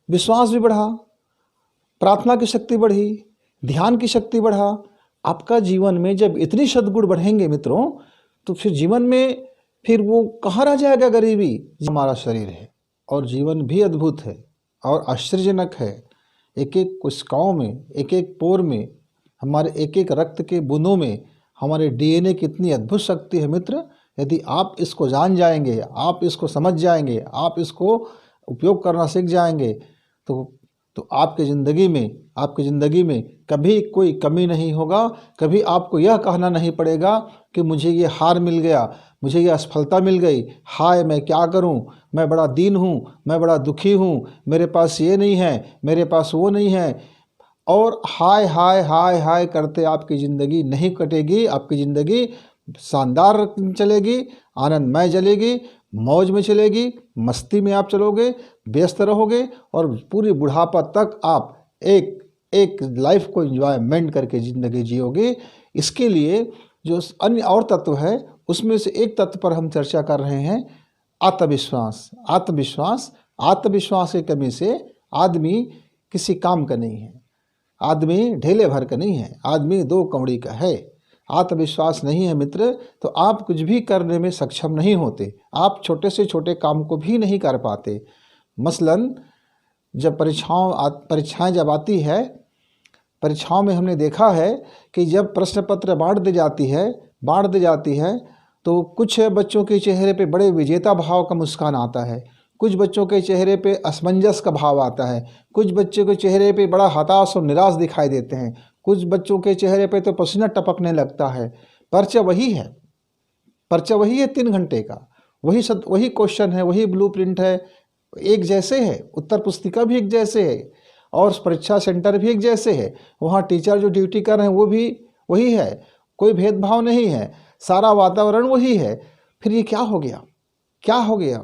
विश्वास भी बढ़ा, प्रार्थना की शक्ति बढ़ी, ध्यान की शक्ति बढ़ा। आपका जीवन में जब इतनी सद्गुण बढ़ेंगे मित्रों, तो फिर जीवन में फिर वो कहाँ रह जाएगा गरीबी। हमारा शरीर है और जीवन भी अद्भुत है और आश्चर्यजनक है। एक एक कोशिकाओं में, एक एक पोर में, हमारे एक एक रक्त के बूंदों में हमारे डीएनए की इतनी अद्भुत शक्ति है मित्र। यदि आप इसको जान जाएंगे, आप इसको समझ जाएंगे, आप इसको उपयोग करना सीख जाएंगे, तो आपकी ज़िंदगी में कभी कोई कमी नहीं होगा। कभी आपको यह कहना नहीं पड़ेगा कि मुझे ये हार मिल गया, मुझे ये असफलता मिल गई, हाय मैं क्या करूं, मैं बड़ा दीन हूं, मैं बड़ा दुखी हूं, मेरे पास ये नहीं है, मेरे पास वो नहीं है। और हाय हाय हाय हाय करते आपकी ज़िंदगी नहीं कटेगी। आपकी ज़िंदगी शानदार चलेगी, आनंदमय चलेगी, मौज में चलेगी, मस्ती में आप चलोगे, व्यस्त रहोगे और पूरी बुढ़ापा तक आप एक लाइफ को एंजॉयमेंट करके ज़िंदगी जियोगे। इसके लिए जो अन्य और तत्व है, उसमें से एक तत्व पर हम चर्चा कर रहे हैं, आत्मविश्वास। आत्मविश्वास की कमी से आदमी किसी काम का नहीं है, आदमी ढेले भर का नहीं है, आदमी दो कौड़ी का है। आत्मविश्वास नहीं है मित्र, तो आप कुछ भी करने में सक्षम नहीं होते। आप छोटे से छोटे काम को भी नहीं कर पाते। मसलन जब परीक्षाएं जब आती है, परीक्षाओं में हमने देखा है कि जब प्रश्न पत्र बांट दी जाती है तो कुछ बच्चों के चेहरे पे बड़े विजेता भाव का मुस्कान आता है, कुछ बच्चों के चेहरे पे असमंजस का भाव आता है, कुछ बच्चों के चेहरे पे बड़ा हताश और निराश दिखाई देते हैं, कुछ बच्चों के चेहरे पे तो पसीना टपकने लगता है। पर्चा वही है 3 घंटे का, वही क्वेश्चन है, वही ब्लूप्रिंट है, एक जैसे है, उत्तर पुस्तिका भी एक जैसे है और परीक्षा सेंटर भी एक जैसे है। वहाँ टीचर जो ड्यूटी कर रहे हैं वो भी वही है, कोई भेदभाव नहीं है, सारा वातावरण वही है। फिर ये क्या हो गया?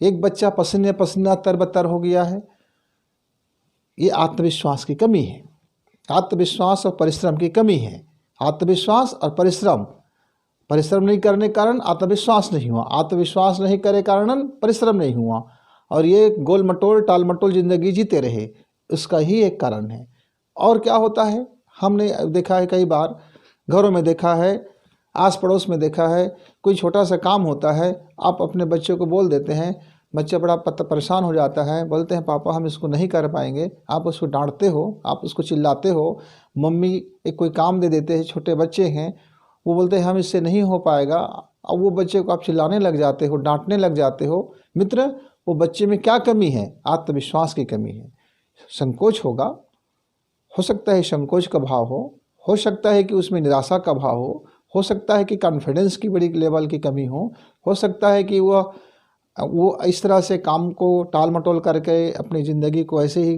एक बच्चा पसीने पसीना तरबतर हो गया है। ये आत्मविश्वास की कमी है, आत्मविश्वास और परिश्रम की कमी है। आत्मविश्वास और परिश्रम नहीं करने के कारण आत्मविश्वास नहीं हुआ, आत्मविश्वास नहीं करे कारण परिश्रम नहीं हुआ, और ये गोल मटोल टाल मटोल ज़िंदगी जीते रहे, इसका ही एक कारण है। और क्या होता है, हमने देखा है कई बार, घरों में देखा है, आस पड़ोस में देखा है, कोई छोटा सा काम होता है, आप अपने बच्चे को बोल देते हैं, बच्चा बड़ा परेशान हो जाता है, बोलते हैं पापा हम इसको नहीं कर पाएंगे। आप उसको डांटते हो, आप उसको चिल्लाते हो। मम्मी एक कोई काम दे देते हैं, छोटे बच्चे हैं, वो बोलते हैं हम इससे नहीं हो पाएगा। अब वो बच्चे को आप चिल्लाने लग जाते हो, डांटने लग जाते हो। मित्र, वो बच्चे में क्या कमी है? आत्मविश्वास की कमी है। संकोच होगा, हो सकता है संकोच का भाव हो सकता है कि उसमें निराशा का भाव हो सकता है कि कॉन्फिडेंस की बड़ी लेवल की कमी हो सकता है कि वो इस तरह से काम को टाल मटोल करके अपनी ज़िंदगी को ऐसे ही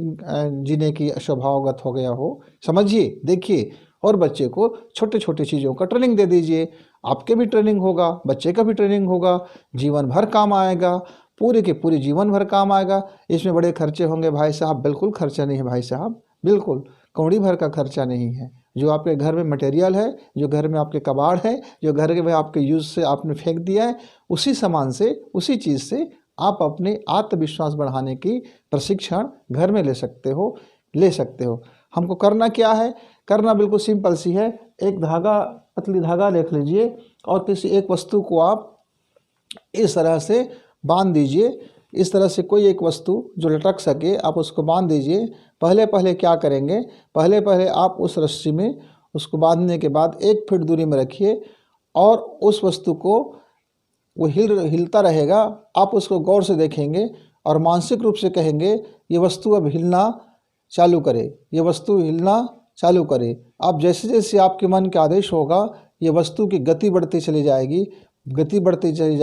जीने की स्वभावगत हो गया हो। समझिए, देखिए, और बच्चे को छोटे छोटे चीज़ों का ट्रेनिंग दे दीजिए। आपके भी ट्रेनिंग होगा, बच्चे का भी ट्रेनिंग होगा, जीवन भर काम आएगा, पूरे के पूरे जीवन भर काम आएगा। इसमें बड़े खर्चे होंगे भाई साहब? बिल्कुल खर्चा नहीं है भाई साहब, बिल्कुल कौड़ी भर का खर्चा नहीं है। जो आपके घर में मटेरियल है, जो घर में आपके कबाड़ है, जो घर के में आपके यूज़ से आपने फेंक दिया है, उसी सामान से, उसी चीज़ से आप अपने आत्मविश्वास बढ़ाने की प्रशिक्षण घर में ले सकते हो। हमको करना क्या है? करना बिल्कुल सिंपल सी है। एक धागा, पतली धागा देख लीजिए और किसी एक वस्तु को आप इस तरह से बांध दीजिए। इस तरह से कोई एक वस्तु जो लटक सके आप उसको बांध दीजिए। पहले क्या करेंगे, पहले आप उस रस्सी में उसको बांधने के बाद 1 फीट दूरी में रखिए और उस वस्तु को वो हिलता रहेगा। आप उसको गौर से देखेंगे और मानसिक रूप से कहेंगे ये वस्तु अब हिलना चालू करे, ये वस्तु हिलना चालू करे। आप जैसे जैसे आपके मन का आदेश होगा, ये वस्तु की गति बढ़ती चली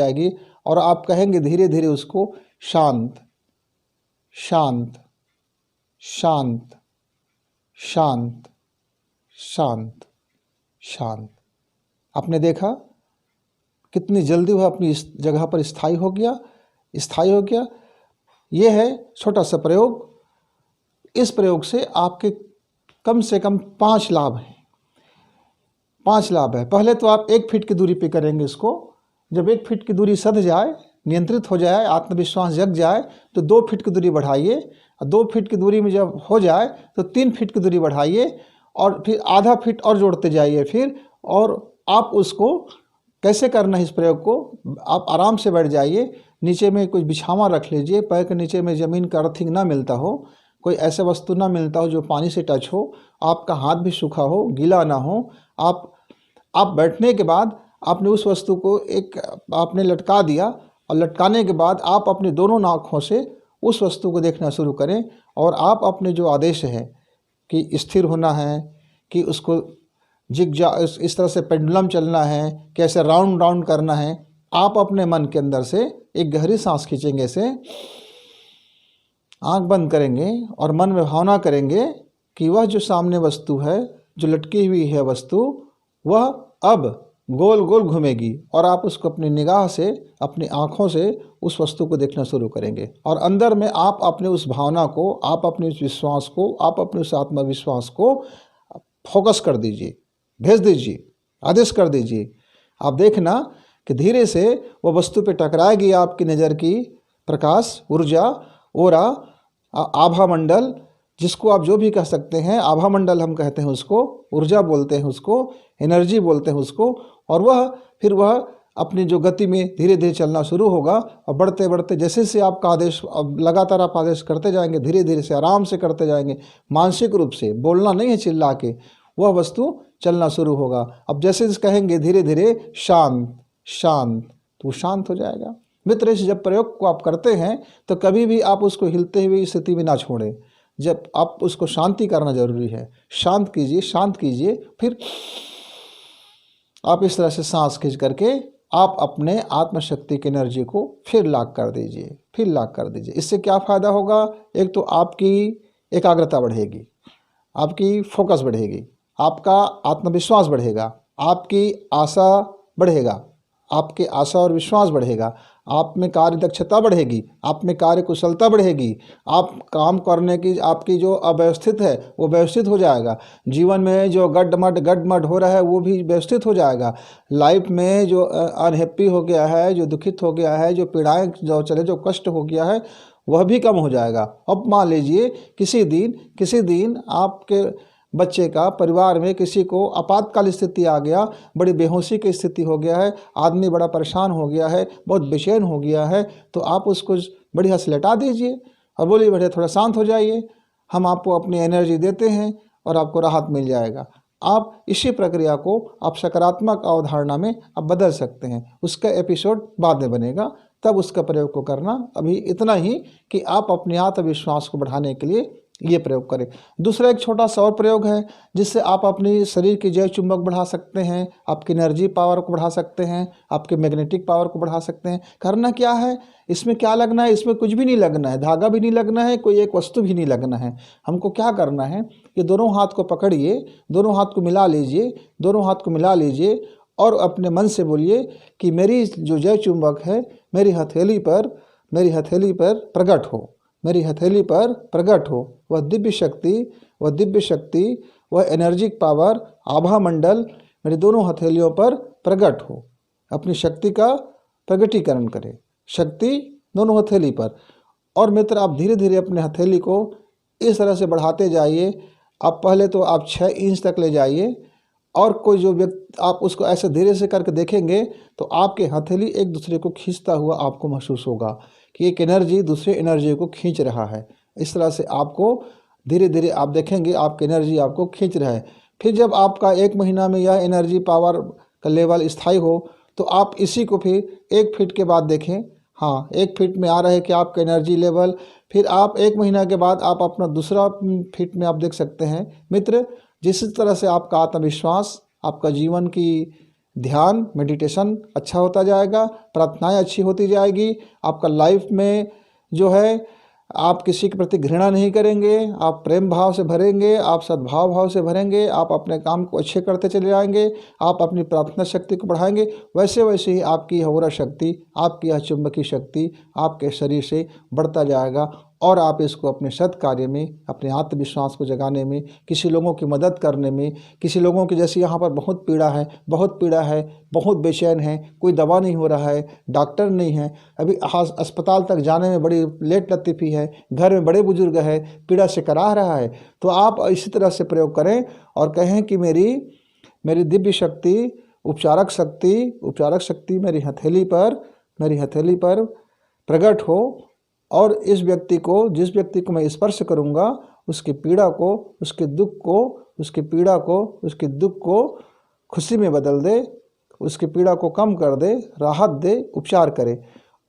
जाएगी और आप कहेंगे धीरे धीरे उसको शांत शांत शांत शांत शांत शांत। आपने देखा कितनी जल्दी वह अपनी इस जगह पर स्थायी हो गया। ये है छोटा सा प्रयोग। इस प्रयोग से आपके कम से कम 5 लाभ हैं। 5 लाभ है। पहले तो आप 1 फीट की दूरी पे करेंगे इसको। जब 1 फीट की दूरी सध जाए नियंत्रित हो जाए, आत्मविश्वास जग जाए, तो 2 फीट की दूरी बढ़ाइए। 2 फीट की दूरी में जब हो जाए तो 3 फीट की दूरी बढ़ाइए और फिर आधा फीट और जोड़ते जाइए फिर। और आप उसको कैसे करना है इस प्रयोग को, आप आराम से बैठ जाइए, नीचे में कुछ बिछावा रख लीजिए, पैर के नीचे में ज़मीन का अर्थिंग ना मिलता हो, कोई ऐसा वस्तु ना मिलता हो जो पानी से टच हो, आपका हाथ भी सूखा हो, गीला ना हो। आप बैठने के बाद आपने उस वस्तु को एक आपने लटका दिया और लटकाने के बाद आप अपने दोनों आँखों से उस वस्तु को देखना शुरू करें और आप अपने जो आदेश है कि स्थिर होना है, कि उसको इस तरह से पेंडुलम चलना है, कैसे राउंड राउंड करना है, आप अपने मन के अंदर से एक गहरी सांस खींचेंगे, से आंख बंद करेंगे और मन में भावना करेंगे कि वह जो सामने वस्तु है, जो लटकी हुई है वस्तु, वह अब गोल गोल घूमेगी और आप उसको अपनी निगाह से, अपनी आँखों से उस वस्तु को देखना शुरू करेंगे। और अंदर में आप अपने उस भावना को, आप अपने उस विश्वास को, आप अपने उस आत्मविश्वास को फोकस कर दीजिए, भेज दीजिए, आदेश कर दीजिए। आप देखना कि धीरे से वो वस्तु पे टकराएगी आपकी नज़र की प्रकाश, ऊर्जा, ओरा, आभा मंडल, जिसको आप जो भी कह सकते हैं, आभा मंडल हम कहते हैं उसको, ऊर्जा बोलते हैं उसको, एनर्जी बोलते हैं उसको। और वह अपनी जो गति में धीरे धीरे चलना शुरू होगा और बढ़ते बढ़ते जैसे से आपका आदेश, अब लगातार आप आदेश करते जाएंगे, धीरे धीरे से आराम से करते जाएंगे, मानसिक रूप से, बोलना नहीं है चिल्ला के, वह वस्तु चलना शुरू होगा। अब जैसे कहेंगे धीरे धीरे शांत शांत, तो वो शांत हो जाएगा। मित्र, इस जब प्रयोग को आप करते हैं तो कभी भी आप उसको हिलते हुए स्थिति में ना छोड़ें। जब आप उसको शांति करना जरूरी है, शांत कीजिए, शांत कीजिए। फिर आप इस तरह से सांस खींच करके आप अपने आत्मशक्ति की एनर्जी को फिर लॉक कर दीजिए, फिर लॉक कर दीजिए। इससे क्या फ़ायदा होगा? एक तो आपकी एकाग्रता बढ़ेगी, आपकी फोकस बढ़ेगी, आपका आत्मविश्वास बढ़ेगा, आपकी आशा बढ़ेगा, आपके आशा और विश्वास बढ़ेगा, आप में कार्य दक्षता बढ़ेगी, आप में कार्य कुशलता बढ़ेगी, आप काम करने की आपकी जो अव्यवस्थित है वो व्यवस्थित हो जाएगा, जीवन में जो गडमड हो रहा है वो भी व्यवस्थित हो जाएगा, लाइफ में जो अनहैप्पी हो गया है, जो दुखित हो गया है, जो पीड़ाएं जो कष्ट हो गया है, वह भी कम हो जाएगा। अब मान लीजिए किसी दिन आपके बच्चे का, परिवार में किसी को आपातकाल स्थिति आ गया, बड़ी बेहोशी की स्थिति हो गया है, आदमी बड़ा परेशान हो गया है, बहुत बेचैन हो गया है, तो आप उसको बढ़िया से लेटा दीजिए और बोलिए बढ़िया थोड़ा शांत हो जाइए, हम आपको अपनी एनर्जी देते हैं और आपको राहत मिल जाएगा। आप इसी प्रक्रिया को आप सकारात्मक अवधारणा में आप बदल सकते हैं। उसका एपिसोड बाद में बनेगा, तब उसका प्रयोग को करना। अभी इतना ही कि आप अपने आत्मविश्वास को बढ़ाने के लिए ये प्रयोग करें। दूसरा एक छोटा सा और प्रयोग है जिससे आप अपनी शरीर की जय चुंबक बढ़ा सकते हैं, आपकी एनर्जी पावर को बढ़ा सकते हैं, आपके मैग्नेटिक पावर को बढ़ा सकते हैं। करना क्या है, इसमें क्या लगना है? इसमें कुछ भी नहीं लगना है, धागा भी नहीं लगना है, कोई एक वस्तु भी नहीं लगना है। हमको क्या करना है कि दोनों हाथ को पकड़िए, दोनों हाथ को मिला लीजिए, दोनों हाथ को मिला लीजिए और अपने मन से बोलिए कि मेरी जो जय चुंबक है मेरी हथेली पर प्रकट हो, मेरी हथेली पर प्रकट हो। वह दिव्य शक्ति, वह एनर्जिक पावर, आभा मंडल मेरी दोनों हथेलियों पर प्रकट हो। अपनी शक्ति का प्रगटीकरण करें, शक्ति दोनों हथेली पर। और मित्र, आप धीरे धीरे अपने हथेली को इस तरह से बढ़ाते जाइए। आप पहले तो आप 6 इंच तक ले जाइए और कोई जो व्यक्ति, आप उसको ऐसे धीरे से करके देखेंगे तो आपके हथेली एक दूसरे को खींचता हुआ आपको महसूस होगा कि एक एनर्जी दूसरे एनर्जी को खींच रहा है। इस तरह से आपको धीरे धीरे आप देखेंगे आपकी एनर्जी आपको खींच रहा है। फिर जब आपका 1 महीना में यह एनर्जी पावर का लेवल स्थायी हो तो आप इसी को फिर 1 फीट के बाद देखें। हाँ, 1 फीट में आ रहा है कि आपका एनर्जी लेवल। फिर आप 1 महीना के बाद आप अपना दूसरा फीट में आप देख सकते हैं। मित्र, जिस तरह से आपका आत्मविश्वास, आपका जीवन की ध्यान, मेडिटेशन अच्छा होता जाएगा, प्रार्थनाएं अच्छी होती जाएगी, आपका लाइफ में जो है आप किसी के प्रति घृणा नहीं करेंगे, आप प्रेम भाव से भरेंगे, आप सद्भाव भाव से भरेंगे, आप अपने काम को अच्छे करते चले जाएंगे, आप अपनी प्रार्थना शक्ति को बढ़ाएंगे। वैसे वैसे ही आपकी हौरा शक्ति, आपकी यह चुंबकीय शक्ति आपके शरीर से बढ़ता जाएगा और आप इसको अपने सत् कार्य में, अपने आत्मविश्वास को जगाने में, किसी लोगों की मदद करने में, किसी लोगों की जैसे यहाँ पर बहुत पीड़ा है, बहुत पीड़ा है, बहुत बेचैन है, कोई दवा नहीं हो रहा है, डॉक्टर नहीं है, अभी अस्पताल तक जाने में बड़ी लेट लतीफ़ी है, घर में बड़े बुजुर्ग है, पीड़ा से कराह रहा है, तो आप इसी तरह से प्रयोग करें और कहें कि मेरी दिव्य शक्ति, उपचारक शक्ति मेरी हथेली पर प्रकट हो और इस व्यक्ति को, जिस व्यक्ति को मैं स्पर्श करूंगा, उसकी पीड़ा को, उसके दुख को, उसकी पीड़ा को, उसके दुख को खुशी में बदल दे, उसकी पीड़ा को कम कर दे, राहत दे, उपचार करे।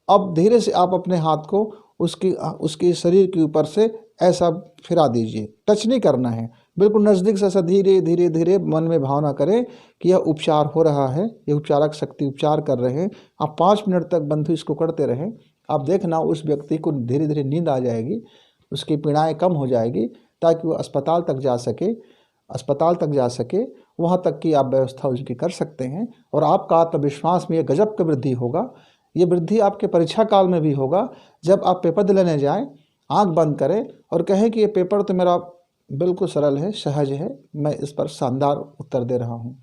अब धीरे से आप अपने हाथ को उसके शरीर के ऊपर से ऐसा फिरा दीजिए, टच नहीं करना है, बिल्कुल नज़दीक से ऐसा धीरे धीरे धीरे मन में भावना करें कि यह उपचार हो रहा है, यह उपचारक शक्ति उपचार कर रहे हैं। आप 5 मिनट तक बंधु इसको करते रहें। आप देखना उस व्यक्ति को धीरे धीरे नींद आ जाएगी, उसकी पीड़ाएँ कम हो जाएगी, ताकि वो अस्पताल तक जा सके। वहाँ तक की आप व्यवस्था उसकी कर सकते हैं और आपका आत्मविश्वास में ये गजब का वृद्धि होगा। ये वृद्धि आपके परीक्षा काल में भी होगा। जब आप पेपर दिलाने जाएं, आंख बंद करें और कहें कि ये पेपर तो मेरा बिल्कुल सरल है, सहज है, मैं इस पर शानदार उत्तर दे रहा हूँ।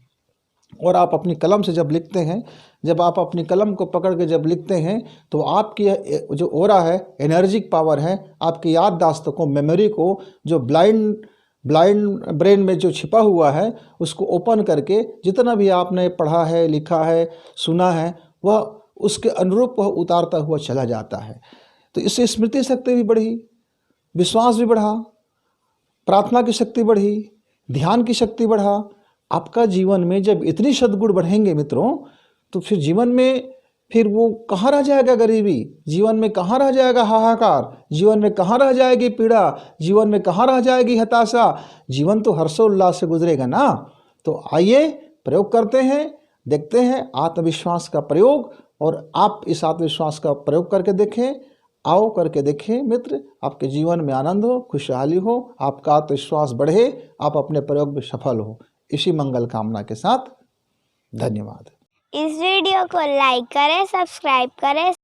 और आप अपनी कलम से जब लिखते हैं, जब आप अपनी कलम को पकड़ के जब लिखते हैं, तो आपकी जो ओरा है, एनर्जिक पावर है, आपकी याददाश्त को, मेमोरी को, जो ब्लाइंड ब्रेन में जो छिपा हुआ है, उसको ओपन करके जितना भी आपने पढ़ा है, लिखा है, सुना है, वह उसके अनुरूप वह उतारता हुआ चला जाता है। तो इससे स्मृति शक्ति भी बढ़ी, विश्वास भी बढ़ा, प्रार्थना की शक्ति बढ़ी, ध्यान की शक्ति बढ़ा। आपका जीवन में जब इतनी सद्गुण बढ़ेंगे मित्रों, तो फिर जीवन में फिर वो कहाँ रह जाएगा गरीबी, जीवन में कहाँ रह जाएगा हाहाकार, जीवन में कहाँ रह जाएगी पीड़ा, जीवन में कहाँ रह जाएगी हताशा। जीवन तो हर्षोल्लास से गुजरेगा ना। तो आइए प्रयोग करते हैं, देखते हैं आत्मविश्वास का प्रयोग, और आप इस आत्मविश्वास का प्रयोग करके देखें। आओ करके देखें मित्र, आपके जीवन में आनंद हो, खुशहाली हो, आपका आत्मविश्वास बढ़े, आप अपने प्रयोग में सफल हो। इसी मंगल कामना के साथ धन्यवाद। इस वीडियो को लाइक करें, सब्सक्राइब करें।